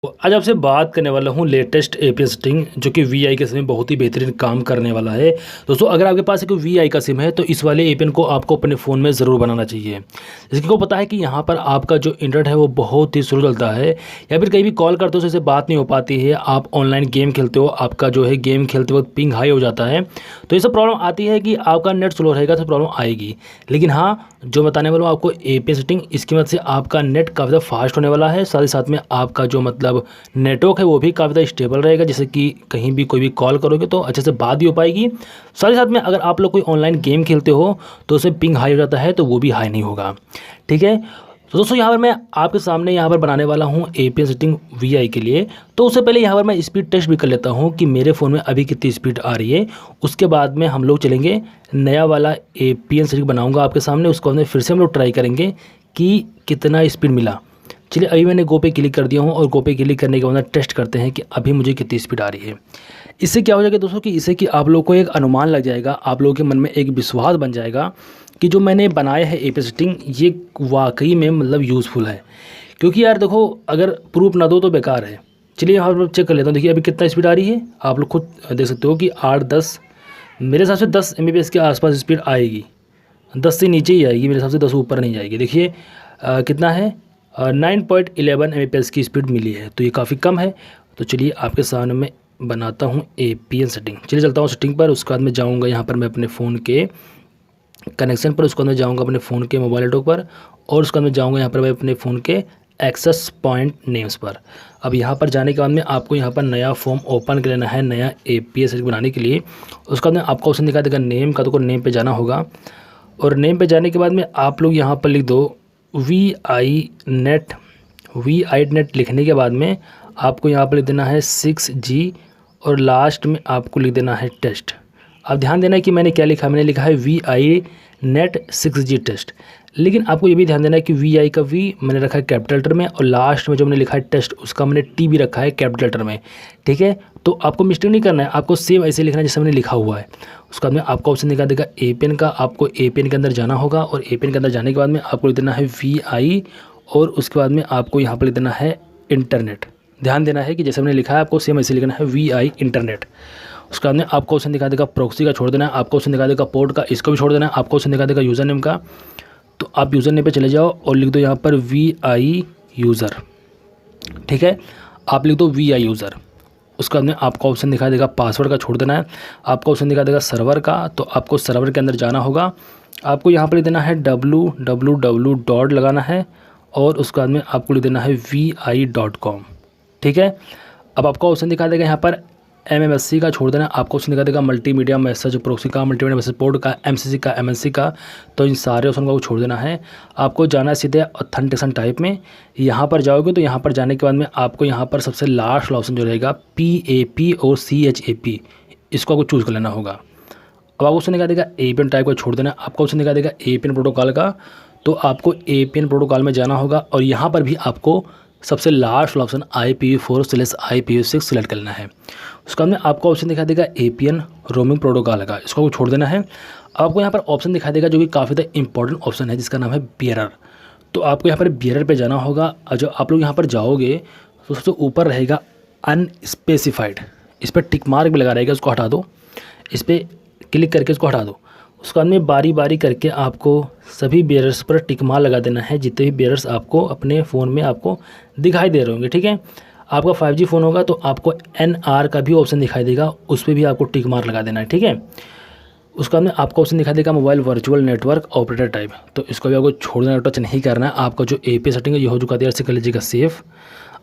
तो आज आपसे बात करने वाला हूँ लेटेस्ट एपीएन सेटिंग जो कि वीआई के सिम में बहुत ही बेहतरीन काम करने वाला है। दोस्तों अगर आपके पास एक वीआई का सिम है तो इस वाले एपीएन को आपको अपने फ़ोन में ज़रूर बनाना चाहिए। जैसे कि को पता है कि यहाँ पर आपका जो इंटरनेट है वो बहुत ही स्लो चलता है या फिर कहीं भी कॉल करते हो जैसे बात नहीं हो पाती है, आप ऑनलाइन गेम खेलते हो, आपका जो है गेम खेलते वक्त पिंग हाई हो जाता है, तो ये सब प्रॉब्लम आती है कि आपका नेट स्लो रहेगा तो प्रॉब्लम आएगी। लेकिन हाँ, जो बताने वाला हूँ आपको एपीएन सेटिंग, इसकी मदद से आपका नेट काफ़ी ज़्यादा फास्ट होने वाला है। साथ ही साथ में आपका जो नेटवर्क है वो भी काफ़ी ज़्यादा स्टेबल रहेगा, जैसे कि कहीं भी कोई भी कॉल करोगे तो अच्छे से बात भी हो पाएगी। साथ ही साथ में अगर आप लोग कोई ऑनलाइन गेम खेलते हो तो उसमें पिंग हाई हो जाता है तो वो भी हाई नहीं होगा। ठीक है, तो दोस्तों यहाँ पर मैं आपके सामने यहाँ पर बनाने वाला हूँ एपीएन सेटिंग वीआई के लिए। तो उससे पहले यहाँ पर मैं स्पीड टेस्ट भी कर लेता हूँ कि मेरे फ़ोन में अभी कितनी स्पीड आ रही है। उसके बाद में हम लोग चलेंगे, नया वाला एपीएन सेटिंग बनाऊँगा आपके सामने, उसको हमने फिर से हम लोग ट्राई करेंगे कि कितना स्पीड मिला। चलिए अभी मैंने गो पे क्लिक कर दिया हूँ और गो पे क्लिक करने के बाद टेस्ट करते हैं कि अभी मुझे कितनी स्पीड आ रही है। इससे क्या हो जाएगा दोस्तों कि इससे कि आप लोगों को एक अनुमान लग जाएगा, आप लोगों के मन में एक विश्वास बन जाएगा कि जो मैंने बनाया है एपीएन सेटिंग ये वाकई में यूज़फुल है। क्योंकि यार देखो, अगर प्रूफ ना दो तो बेकार है। चलिए यहाँ पर चेक कर लेता हूँ। देखिए अभी कितना स्पीड आ रही है, आप लोग खुद देख सकते हो कि 8-10, मेरे हिसाब से 10 Mbps के आसपास स्पीड आएगी। 10 से नीचे ही आएगी मेरे हिसाब से, 10 ऊपर नहीं जाएगी। देखिए कितना है, 9.11 Mbps की स्पीड मिली है, तो ये काफ़ी कम है। तो चलिए आपके सामने मैं बनाता हूँ एपीएन सेटिंग। चलिए चलता हूँ सेटिंग पर, उसके बाद में जाऊँगा यहाँ पर मैं अपने फ़ोन के कनेक्शन पर, उसके बाद में जाऊँगा अपने फ़ोन के मोबाइल नेटवर्क पर, और उसके बाद में जाऊँगा यहाँ पर मैं अपने फ़ोन के एक्सेस पॉइंट नेम्स पर। अब यहाँ पर जाने के बाद में आपको यहाँ पर नया फॉर्म ओपन कर लेना है नया एपीएन सेटिंग बनाने के लिए। उसके बाद में आपका ऑप्शन दिखा देगा नेम का, तो नेम पे जाना होगा, और नेम पे जाने के बाद में आप लोग यहाँ पर लिख दो वीआई नेट। वीआई नेट लिखने के बाद में आपको यहाँ पर लिख देना है 6G, और लास्ट में आपको लिख देना है टेस्ट। अब ध्यान देना है कि मैंने क्या लिखा है, मैंने लिखा है वीआई नेट 6G टेस्ट। लेकिन आपको ये भी ध्यान देना है कि वीआई का वी मैंने रखा है कैपिटल लेटर में, और लास्ट में जो मैंने लिखा है टेस्ट उसका मैंने टी भी रखा है कैपिटल लेटर में। ठीक है, तो आपको मिस्टेक नहीं करना है, आपको सेम ऐसे लिखना है जैसे मैंने लिखा हुआ है। उसके बाद में आपका ऑप्शन दिखा देगा एपीएन का, आपको एपीएन के अंदर जाना होगा, और एपीएन के अंदर जाने के बाद में आपको लिख देना है वीआई, और उसके बाद में आपको यहाँ पर लिख देना है इंटरनेट। ध्यान देना है कि जैसे मैंने लिखा है आपको सेम ऐसे लिखना है वीआई इंटरनेट। उसके बाद में आपको ऑप्शन दिखा देगा प्रॉक्सी का, छोड़ देना है। आपको ऑप्शन दिखा देगा पोर्ट का, इसको भी छोड़ देना है। आपको ऑप्शन दिखा देगा यूज़र नेम का, तो आप यूज़र नेम पे चले जाओ और लिख दो यहाँ पर वीआई यूज़र। ठीक है, आप लिख दो वीआई यूज़र। उसके बाद में आपको ऑप्शन दिखा देगा पासवर्ड का, छोड़ देना है। आपको ऑप्शन दिखा देगा सर्वर का, तो आपको सर्वर के अंदर जाना होगा। आपको यहाँ पर लिख देना है www डॉट लगाना है, और उसके बाद में आपको लिख देना है vi.com। ठीक है, अब आपको ऑप्शन दिखा देगा यहाँ पर MMSC का, छोड़ देना। आपको ऑप्शन दिखा देगा मल्टीमीडिया मैसेज प्रॉक्सी का, मल्टीमीडिया मैसेज पोर्ट का, MCC का, MNC का, तो इन सारे ऑप्शन को छोड़ देना है। आपको जाना है सीधे ऑथेंटिकेशन टाइप में। यहाँ पर जाओगे तो यहाँ पर जाने के बाद में आपको यहाँ पर सबसे लास्ट ऑप्शन जो रहेगा PAP और CHAP, इसको आपको चूज़ कर लेना होगा। अब आपको ऑप्शन दिखा देगा एपीएन टाइप को, छोड़ देना। आपको ऑप्शन दिखा देगा एपीएन प्रोटोकॉल का, तो आपको एपीएन प्रोटोकॉल में जाना होगा, और यहाँ पर भी आपको सबसे लास्ट ऑप्शन IPv4/IPv6 सिलेक्ट करना है। उसके बाद में आपको ऑप्शन दिखा देगा एपीएन रोमिंग प्रोटोकॉल का, इसको छोड़ देना है। आपको यहाँ पर ऑप्शन दिखा देगा जो कि काफ़ी ज़्यादा इंपॉर्टेंट ऑप्शन है, जिसका नाम है बियरर। तो आपको यहाँ पर बियरर पे जाना होगा, और जो आप लोग यहाँ पर जाओगे तो सबसे ऊपर रहेगा अनस्पेसिफाइड, इस पर टिक मार्क भी लगा रहेगा, उसको हटा दो। इस पर क्लिक करके उसको हटा दो। उसके बाद में बारी बारी करके आपको सभी बेयरर्स पर टिक मार्क लगा देना है, जितने भी बेयरर्स आपको अपने फ़ोन में आपको दिखाई दे रहे होंगे। ठीक है, आपका 5G फ़ोन होगा तो आपको NR का भी ऑप्शन दिखाई देगा, उस पर भी आपको टिक मार्क लगा देना है। ठीक है, उसके बाद में आपको ऑप्शन दिखा देगा mobile virtual network operator type, तो इसको भी आपको छोड़ देना, टच नहीं करना है। आपका जो एपीएन सेटिंग है ये हो चुका है, ऐसे कर लीजिएगा सेव।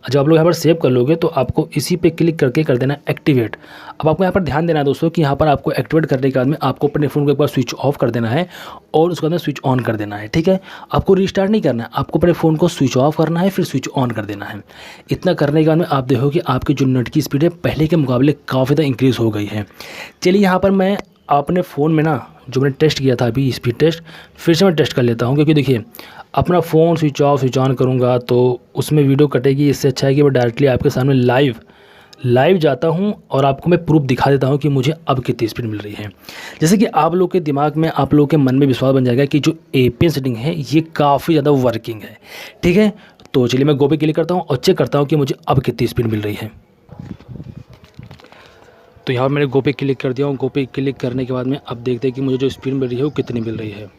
जब आप लोग यहाँ पर सेव कर लोगे तो आपको इसी पे क्लिक करके कर देना एक्टिवेट। अब आपको यहाँ पर ध्यान देना है दोस्तों कि यहाँ पर आपको एक्टिवेट करने के बाद में आपको अपने फ़ोन को एक बार स्विच ऑफ कर देना है, और उसके बाद में स्विच ऑन कर देना है। ठीक है, आपको रिस्टार्ट नहीं करना है, आपको अपने फ़ोन को स्विच ऑफ करना है, फिर स्विच ऑन कर देना है। इतना करने के बाद में आप देखो कि आपकी जो नेट की स्पीड है पहले के मुकाबले काफ़ी ज़्यादा इंक्रीज़ हो गई है। चलिए यहाँ पर मैं अपने फ़ोन में ना जो मैंने टेस्ट किया था अभी स्पीड टेस्ट, फिर से मैं टेस्ट कर लेता हूँ। क्योंकि देखिए अपना phone switch off switch on करूँगा तो उसमें वीडियो कटेगी। इससे अच्छा है कि मैं डायरेक्टली आपके सामने लाइव जाता हूँ और आपको मैं प्रूफ दिखा देता हूँ कि मुझे अब कितनी स्पीड मिल रही है। जैसे कि आप लोग के दिमाग में, आप लोगों के मन में विश्वास बन जाएगा कि जो एपीएन सेटिंग है ये काफ़ी ज़्यादा वर्किंग है। ठीक है, तो चलिए मैं गो पे क्लिक करता हूँ और चेक करता हूँ कि मुझे अब कितनी स्पीड मिल रही है। तो यहाँ मैंने गो पे क्लिक कर दिया हूँ। गो पे क्लिक करने के बाद में अब देखते हैं कि मुझे जो स्पीड मिल रही है वो कितनी मिल रही है।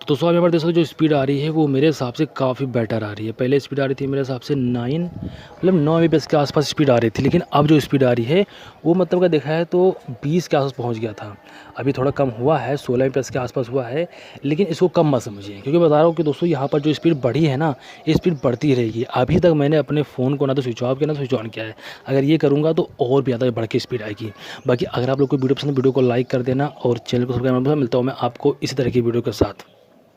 तो दोस्तों आप यहाँ पर देख सकते हो जो स्पीड आ रही है वो मेरे हिसाब से काफ़ी बेटर आ रही है। पहले स्पीड आ रही थी मेरे हिसाब से 9 Mbps के आसपास स्पीड आ रही थी, लेकिन अब जो स्पीड आ रही है वो मतलब का देखा है तो 20 के आसपास पहुँच गया था। अभी थोड़ा कम हुआ है, 16 Mbps के आसपास हुआ है, लेकिन इसको कम मत समझिए, क्योंकि बता रहा हूँ कि दोस्तों यहाँ पर जो स्पीड बढ़ी है ना, ये स्पीड बढ़ती रहेगी। अभी तक मैंने अपने फ़ोन को ना तो स्विच ऑफ किया ना स्विच ऑन किया है। अगर ये करूँगा तो और भी ज़्यादा बढ़ के स्पीड आएगी। बाकी अगर आप लोग को वीडियो पसंद है वीडियो को लाइक कर देना और चैनल को सब्सक्राइब। मिलता हूँ मैं आपको इसी तरह की वीडियो के साथ।